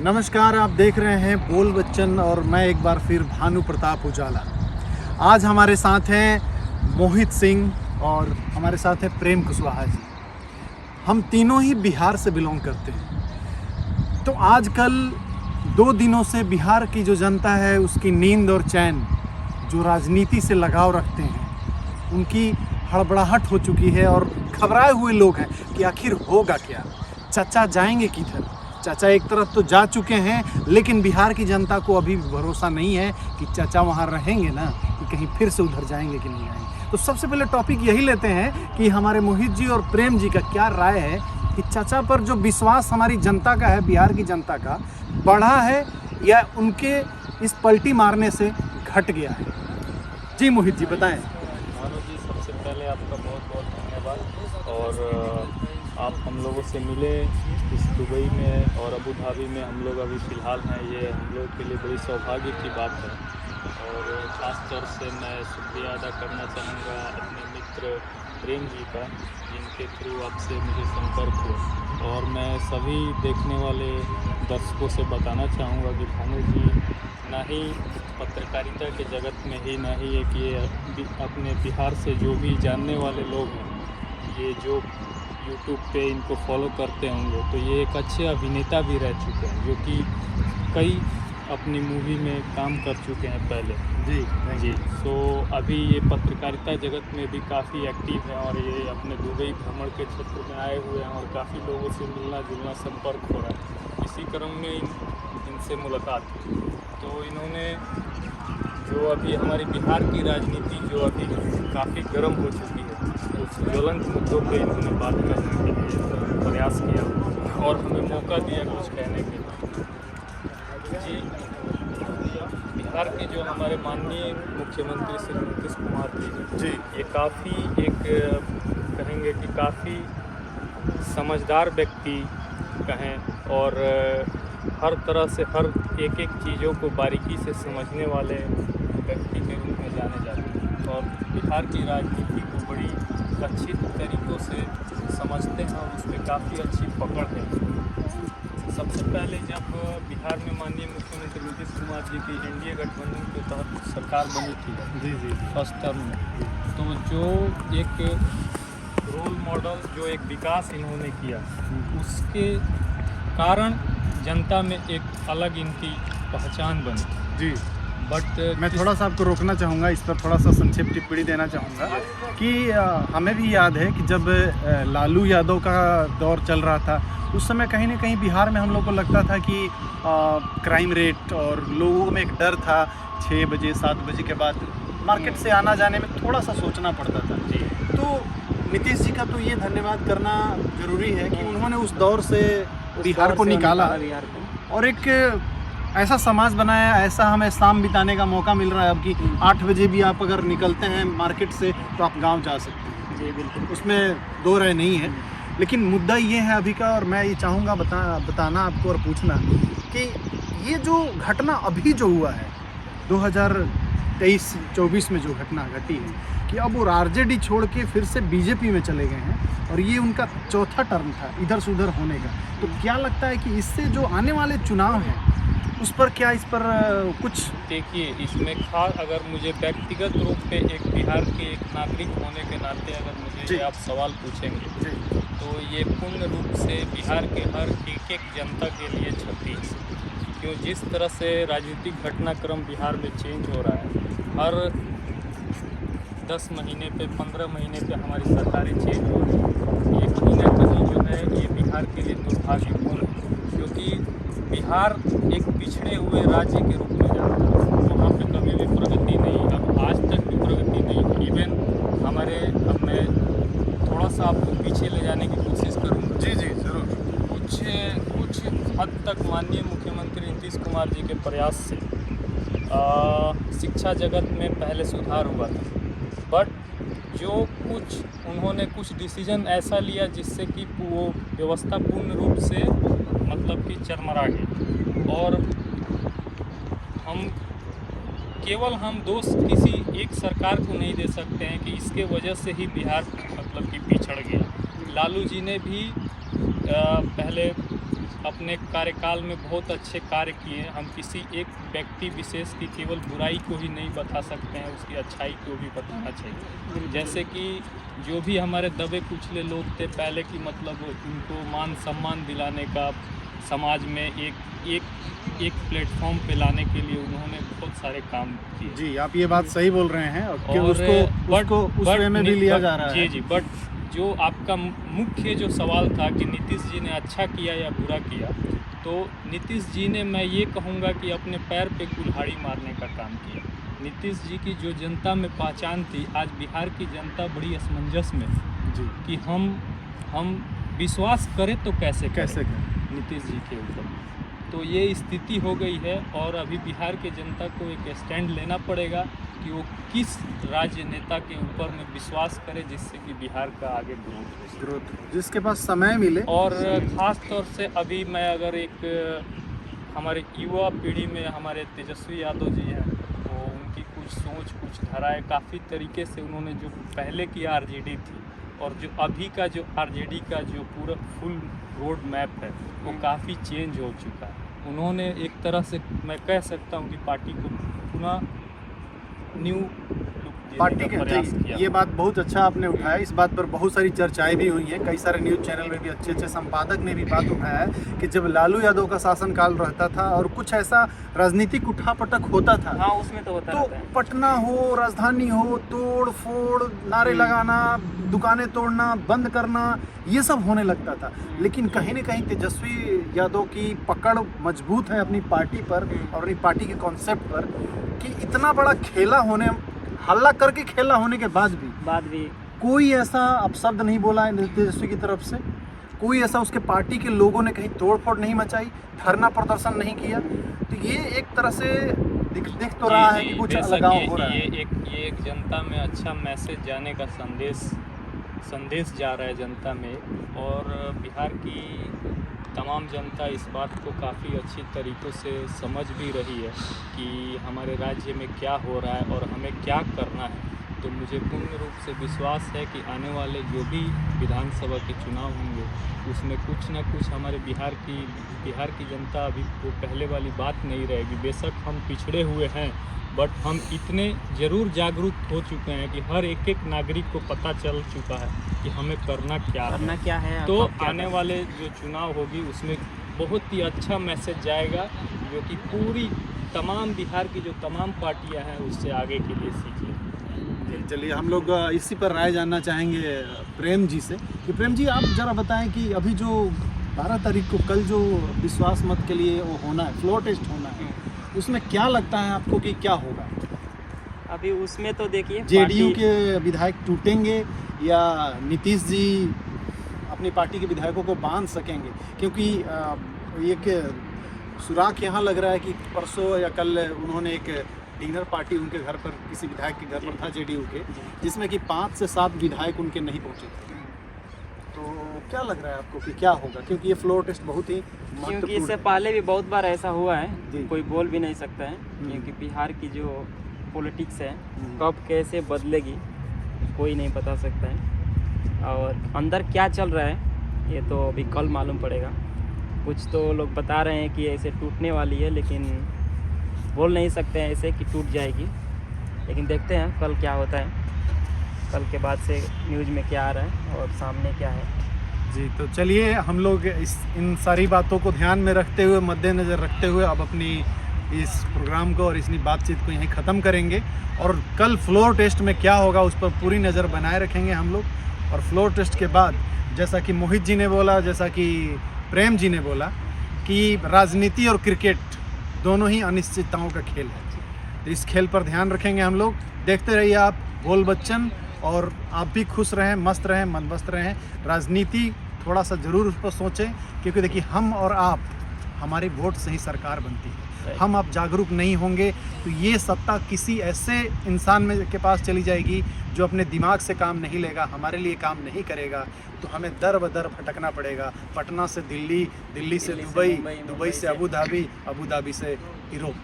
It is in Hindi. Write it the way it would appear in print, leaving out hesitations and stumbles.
नमस्कार, आप देख रहे हैं बोल बच्चन और मैं एक बार फिर भानु प्रताप उजाला। आज हमारे साथ हैं मोहित सिंह और हमारे साथ हैं प्रेम कुशवाहा जी। हम तीनों ही बिहार से बिलोंग करते हैं। तो आजकल 2 दिनों से बिहार की जो जनता है उसकी नींद और चैन, जो राजनीति से लगाव रखते हैं, उनकी हड़बड़ाहट हो चुकी है और घबराए हुए लोग हैं कि आखिर होगा क्या, चाचा जाएंगे किधर। चाचा एक तरफ तो जा चुके हैं, लेकिन बिहार की जनता को अभी भरोसा नहीं है कि चाचा वहाँ रहेंगे ना, कि कहीं फिर से उधर जाएंगे कि नहीं आएंगे। तो सबसे पहले टॉपिक यही लेते हैं कि हमारे मोहित जी और प्रेम जी का क्या राय है कि चाचा पर जो विश्वास हमारी जनता का है, बिहार की जनता का, बढ़ा है या उनके इस पलटी मारने से घट गया है। जी मोहित जी बताएं। भानु जी, सबसे पहले आपका बहुत बहुत धन्यवाद। और आप हम लोगों से मिले इस दुबई में और अबू धाबी में हम लोग अभी फ़िलहाल हैं। ये हम लोग के लिए बड़ी सौभाग्य की बात है और ख़ास तौर से मैं शुक्रिया अदा करना चाहूँगा अपने मित्र प्रेम जी का, जिनके थ्रू आपसे मुझे संपर्क हुआ। और मैं सभी देखने वाले दर्शकों से बताना चाहूँगा कि भानु जी ना ही पत्रकारिता के जगत में ही, ना ही एक ये अपने बिहार से जो भी जानने वाले लोग हैं, ये जो यूट्यूब पे इनको फॉलो करते होंगे, तो ये एक अच्छे अभिनेता भी रह चुके हैं, जो कि कई अपनी मूवी में काम कर चुके हैं पहले। जी। तो अभी ये पत्रकारिता जगत में भी काफ़ी एक्टिव हैं और ये अपने दुबई भ्रमण के क्षेत्र में आए हुए हैं और काफ़ी लोगों से मिलना जुलना संपर्क हो रहा है। इसी क्रम में इनसे मुलाकात हुई, तो इन्होंने जो अभी हमारी बिहार की राजनीति जो अभी काफ़ी गर्म हो चुकी है, उस ज्वलंत मुद्दों पे इन्होंने बात करने के लिए प्रयास किया और हमें मौका दिया कुछ कहने के लिए। जी, बिहार के जो हमारे माननीय मुख्यमंत्री श्री नीतीश कुमार जी, ये काफ़ी एक कहेंगे कि काफ़ी समझदार व्यक्ति कहें और हर तरह से हर एक चीज़ों को बारीकी से समझने वाले व्यक्ति के रूप में जाने जाते हैं और बिहार की राजनीति को बड़ी अच्छी तरीक़ों से समझते हैं और उस पर काफ़ी अच्छी पकड़ है। सबसे पहले जब बिहार में माननीय मुख्यमंत्री नीतीश कुमार जी की एनडीए गठबंधन के तहत सरकार बनी थी जी फर्स्ट टर्म में, तो जो एक रोल मॉडल, जो एक विकास इन्होंने किया, उसके कारण जनता में एक अलग इनकी पहचान बनी। जी, बट मैं थोड़ा सा आपको रोकना चाहूँगा, इस पर थोड़ा सा संक्षिप्त टिप्पणी देना चाहूँगा कि हमें भी याद है कि जब लालू यादव का दौर चल रहा था, उस समय कहीं ना कहीं बिहार में हम लोग को लगता था कि क्राइम रेट और लोगों में एक डर था। 6 बजे 7 बजे के बाद मार्केट से आना जाने में थोड़ा सा सोचना पड़ता था। जी, तो नीतीश जी का तो ये धन्यवाद करना ज़रूरी है कि उन्होंने उस दौर से बिहार को निकाला और एक ऐसा समाज बनाया, ऐसा हमें शाम बिताने का मौका मिल रहा है अब कि 8 बजे भी आप अगर निकलते हैं मार्केट से तो आप गांव जा सकते हैं। जी बिल्कुल, उसमें दो राय नहीं है। लेकिन मुद्दा ये है अभी का, और मैं ये चाहूँगा बताना आपको और पूछना कि ये जो घटना अभी जो हुआ है 2023-24 में जो घटना घटी है कि अब वो आरजेडी छोड़ के फिर से बीजेपी में चले गए हैं और ये उनका चौथा टर्म था इधर से उधर होने का, तो क्या लगता है कि इससे जो आने वाले चुनाव हैं उस पर क्या, इस पर कुछ देखिए, इसमें खास अगर मुझे व्यक्तिगत रूप पे एक बिहार के एक नागरिक होने के नाते अगर मुझे आप सवाल पूछेंगे तो ये पूर्ण रूप से बिहार के हर एक जनता के लिए क्षति है। क्यों, जिस तरह से राजनीतिक घटनाक्रम बिहार में चेंज हो रहा है, हर 10 महीने पे 15 महीने पे हमारी सरकारें चेंज हो रही हैं, ये कहीं ना कहीं जो है ये बिहार के लिए दुर्भाग्यपूर्ण है, क्योंकि बिहार एक पिछड़े हुए राज्य के रूप में जाता है। वहाँ पे कभी भी प्रगति नहीं, अब आज तक भी प्रगति नहीं। इवन हमारे, अब मैं थोड़ा सा आपको पीछे ले जाने की कोशिश करूँगा। जी ज़रूर। कुछ हद तक माननीय मुख्यमंत्री नीतीश कुमार जी के प्रयास से शिक्षा जगत में पहले सुधार हुआ था, बट जो उन्होंने कुछ डिसीजन ऐसा लिया जिससे कि वो व्यवस्था पूर्ण रूप से मतलब कि चरमरा गई और हम दोष किसी एक सरकार को नहीं दे सकते हैं कि इसके वजह से ही बिहार मतलब कि पिछड़ गया। लालू जी ने भी पहले अपने कार्यकाल में बहुत अच्छे कार्य किए। हम किसी एक व्यक्ति विशेष की केवल बुराई को ही नहीं बता सकते हैं, उसकी अच्छाई को भी बताना चाहिए। जैसे कि जो भी हमारे दबे कुचले लोग थे पहले की, मतलब उनको मान सम्मान दिलाने का, समाज में एक प्लेटफॉर्म पे लाने के लिए उन्होंने बहुत सारे काम किए। जी, आप ये बात सही बोल रहे हैं कि उसको उस वे में भी लिया जा रहा है। जी, बट जो आपका मुख्य जो सवाल था कि नीतीश जी ने अच्छा किया या बुरा किया, तो नीतीश जी ने, मैं ये कहूँगा कि अपने पैर पे कुल्हाड़ी मारने का काम किया। नीतीश जी की जो जनता में पहचान थी, आज बिहार की जनता बड़ी असमंजस में जी कि हम विश्वास करें तो कैसे करें नीतीश जी के ऊपर। तो ये स्थिति हो गई है और अभी बिहार के जनता को एक स्टैंड लेना पड़ेगा कि वो किस राजनेता के ऊपर में विश्वास करे जिससे कि बिहार का आगे ग्रोथ, जिसके पास समय मिले। और ख़ास तौर से अभी मैं अगर एक हमारे युवा पीढ़ी में हमारे तेजस्वी यादव जी हैं, तो उनकी कुछ सोच, कुछ धाराएं काफ़ी तरीके से उन्होंने जो पहले की आरजेडी थी और जो अभी का जो आरजेडी का जो पूरा फुल रोड मैप है वो काफ़ी चेंज हो चुका है। उन्होंने एक तरह से मैं कह सकता हूँ कि पार्टी को पुनः न्यू लुक पार्टी के प्रयास किया। ये बात बहुत अच्छा आपने उठाया। इस बात पर बहुत सारी चर्चाएं भी हुई हैं, कई सारे न्यूज़ चैनल में भी अच्छे संपादक ने भी बात उठाया है कि जब लालू यादव का शासनकाल रहता था और कुछ ऐसा राजनीतिक उठापटक होता था, हाँ, उसमें तो होता रहता है। पटना हो, राजधानी हो, तोड़ फोड़, नारे लगाना, दुकानें तोड़ना, बंद करना, ये सब होने लगता था। लेकिन कहीं न कहीं तेजस्वी यादव की पकड़ मजबूत है अपनी पार्टी पर और अपनी पार्टी के कॉन्सेप्ट पर कि इतना बड़ा खेला होने, हल्ला करके खेला होने के बाद भी कोई ऐसा अपशब्द नहीं बोला है तेजस्वी की तरफ से, कोई ऐसा उसके पार्टी के लोगों ने कहीं तोड़फोड़ नहीं मचाई, धरना प्रदर्शन नहीं किया। तो ये एक तरह से दिख तो रहा है कि कुछ अलगाव हो रहा है। ये एक जनता में अच्छा मैसेज जाने का संदेश जा रहा है जनता में, और बिहार की तमाम जनता इस बात को काफ़ी अच्छी तरीक़ों से समझ भी रही है कि हमारे राज्य में क्या हो रहा है और हमें क्या करना है। तो मुझे पूर्ण रूप से विश्वास है कि आने वाले जो भी विधानसभा के चुनाव होंगे उसमें कुछ ना कुछ हमारे बिहार की जनता अभी वो पहले वाली बात नहीं रहेगी। बेशक हम पिछड़े हुए हैं, बट हम इतने ज़रूर जागरूक हो चुके हैं कि हर एक नागरिक को पता चल चुका है कि हमें करना क्या है। तो आने वाले जो चुनाव होगी उसमें बहुत ही अच्छा मैसेज जाएगा जो कि पूरी तमाम बिहार की जो तमाम पार्टियां हैं उससे आगे के लिए सीख लें। चलिए, हम लोग इसी पर राय जानना चाहेंगे प्रेम जी से कि प्रेम जी, आप ज़रा बताएं कि अभी जो 12 तारीख को कल जो विश्वास मत के लिए वो होना है, फ्लोर टेस्ट होना है, उसमें क्या लगता है आपको कि क्या होगा? अभी उसमें तो देखिए जेडीयू के विधायक टूटेंगे या नीतीश जी अपनी पार्टी के विधायकों को बांध सकेंगे? क्योंकि एक सुराग यहाँ लग रहा है कि परसों या कल उन्होंने एक डिनर पार्टी उनके घर पर, किसी विधायक के घर पर था जेडीयू के, जिसमें कि 5 से 7 विधायक उनके नहीं पहुँचे थे। तो क्या लग रहा है आपको कि क्या होगा? क्योंकि ये फ्लोर टेस्ट बहुत ही क्योंकि इससे पहले भी बहुत बार ऐसा हुआ है, कोई बोल भी नहीं सकता है। क्योंकि बिहार की जो पॉलिटिक्स है कब कैसे बदलेगी कोई नहीं बता सकता है, और अंदर क्या चल रहा है ये तो अभी कल मालूम पड़ेगा। कुछ तो लोग बता रहे हैं कि ऐसे टूटने वाली है, लेकिन बोल नहीं सकते हैं ऐसे कि टूट जाएगी। लेकिन देखते हैं कल क्या होता है, कल के बाद से न्यूज़ में क्या आ रहा है और सामने क्या है। जी, तो चलिए हम लोग इन सारी बातों को ध्यान में रखते हुए, मद्देनज़र रखते हुए अब अपनी इस प्रोग्राम को और इसकी बातचीत को यहीं ख़त्म करेंगे। और कल फ्लोर टेस्ट में क्या होगा उस पर पूरी नज़र बनाए रखेंगे हम लोग। और फ्लोर टेस्ट के बाद, जैसा कि मोहित जी ने बोला, जैसा कि प्रेम जी ने बोला कि राजनीति और क्रिकेट दोनों ही अनिश्चितताओं का खेल है, तो इस खेल पर ध्यान रखेंगे हम लोग। देखते रहिए आप बोल बच्चन, और आप भी खुश रहें, मस्त रहें, मंदमस्त रहें। राजनीति थोड़ा सा ज़रूर उस पर सोचें, क्योंकि देखिए हम और आप, हमारी वोट से ही सरकार बनती है। हम आप जागरूक नहीं होंगे तो ये सत्ता किसी ऐसे इंसान में के पास चली जाएगी जो अपने दिमाग से काम नहीं लेगा, हमारे लिए काम नहीं करेगा। तो हमें दर बदर भटकना पड़ेगा, पटना से दिल्ली, दिल्ली से दुबई, दुबई से अबू धाबी, अबू धाबी से यूरोप।